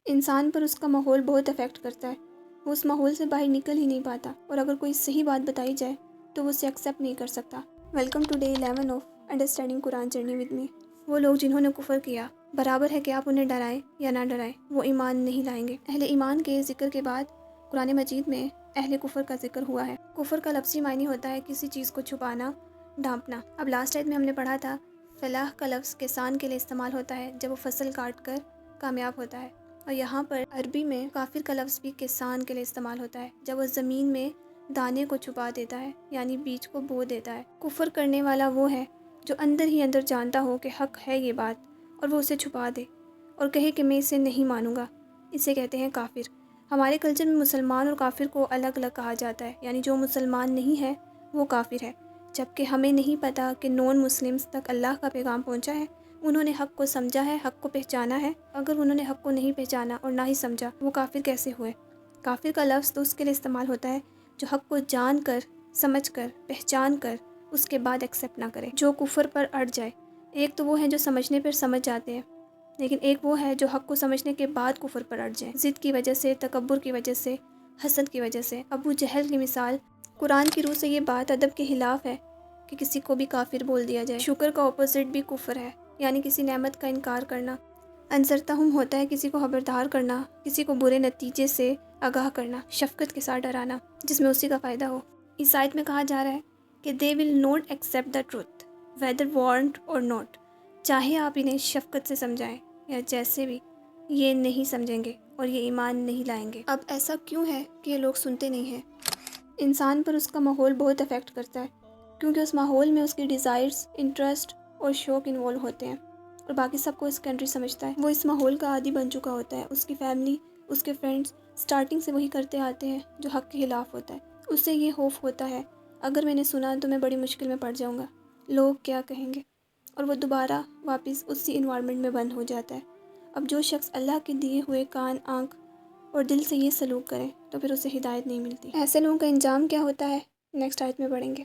انسان پر اس کا ماحول بہت افیکٹ کرتا ہے. وہ اس ماحول سے باہر نکل ہی نہیں پاتا، اور اگر کوئی صحیح بات بتائی جائے تو وہ اسے ایکسیپٹ نہیں کر سکتا. Welcome to day 11 of understanding Quran journey with me. وہ لوگ جنہوں نے کفر کیا، برابر ہے کہ آپ انہیں ڈرائیں یا نہ ڈرائیں، وہ ایمان نہیں لائیں گے. اہل ایمان کے ذکر کے بعد قرآن مجید میں اہل کفر کا ذکر ہوا ہے. کفر کا لفظی معنی ہوتا ہے کسی چیز کو چھپانا، ڈھانپنا. اب لاسٹ آیت میں ہم نے پڑھا تھا فلاح کا لفظ کسان کے لیے استعمال ہوتا ہے جب وہ فصل کاٹ کر کامیاب ہوتا ہے، اور یہاں پر عربی میں کافر کا لفظ بھی کسان کے لیے استعمال ہوتا ہے جب وہ زمین میں دانے کو چھپا دیتا ہے، یعنی بیج کو بو دیتا ہے. کفر کرنے والا وہ ہے جو اندر ہی اندر جانتا ہو کہ حق ہے یہ بات اور وہ اسے چھپا دے اور کہے کہ میں اسے نہیں مانوں گا. اسے کہتے ہیں کافر. ہمارے کلچر میں مسلمان اور کافر کو الگ الگ کہا جاتا ہے، یعنی جو مسلمان نہیں ہے وہ کافر ہے، جبکہ ہمیں نہیں پتہ کہ نون مسلمز تک اللہ کا پیغام پہنچا ہے. انہوں نے حق کو سمجھا ہے، حق کو پہچانا ہے. اگر انہوں نے حق کو نہیں پہچانا اور نہ ہی سمجھا، وہ کافر کیسے ہوئے؟ کافر کا لفظ تو اس کے لیے استعمال ہوتا ہے جو حق کو جان کر، سمجھ کر، پہچان کر اس کے بعد ایکسیپٹ نہ کرے، جو کفر پر اڑ جائے. ایک تو وہ ہیں جو سمجھنے پر سمجھ جاتے ہیں، لیکن ایک وہ ہے جو حق کو سمجھنے کے بعد کفر پر اڑ جائیں، ضد کی وجہ سے، تکبر کی وجہ سے، حسد کی وجہ سے. ابو جہل کی مثال. قرآن کی روح سے یہ بات ادب کے خلاف ہے کہ کسی کو بھی کافر بول دیا جائے. شکر کا اپوزٹ بھی کفر ہے، یعنی کسی نعمت کا انکار کرنا. انذرتہم ہوتا ہے کسی کو خبردار کرنا، کسی کو برے نتیجے سے آگاہ کرنا، شفقت کے ساتھ ڈرانا جس میں اسی کا فائدہ ہو. اس آیت میں کہا جا رہا ہے کہ they will not accept the truth whether warned or not. چاہے آپ انہیں شفقت سے سمجھائیں یا جیسے بھی، یہ نہیں سمجھیں گے اور یہ ایمان نہیں لائیں گے. اب ایسا کیوں ہے کہ یہ لوگ سنتے نہیں ہیں؟ انسان پر اس کا ماحول بہت افیکٹ کرتا ہے، کیونکہ اس ماحول میں اس کی ڈیزائرز، انٹرسٹ اور شوق انوالو ہوتے ہیں، اور باقی سب کو اس کنٹری سمجھتا ہے. وہ اس ماحول کا عادی بن چکا ہوتا ہے. اس کی فیملی، اس کے فرینڈز سٹارٹنگ سے وہی کرتے آتے ہیں جو حق کے خلاف ہوتا ہے. اس سے یہ خوف ہوتا ہے اگر میں نے سنا تو میں بڑی مشکل میں پڑ جاؤں گا، لوگ کیا کہیں گے، اور وہ دوبارہ واپس اسی انوائرمنٹ میں بند ہو جاتا ہے. اب جو شخص اللہ کے دیے ہوئے کان، آنکھ اور دل سے یہ سلوک کرے تو پھر اسے ہدایت نہیں ملتی. ایسے لوگوں کا انجام کیا ہوتا ہے نیکسٹ آیت میں پڑھیں گے.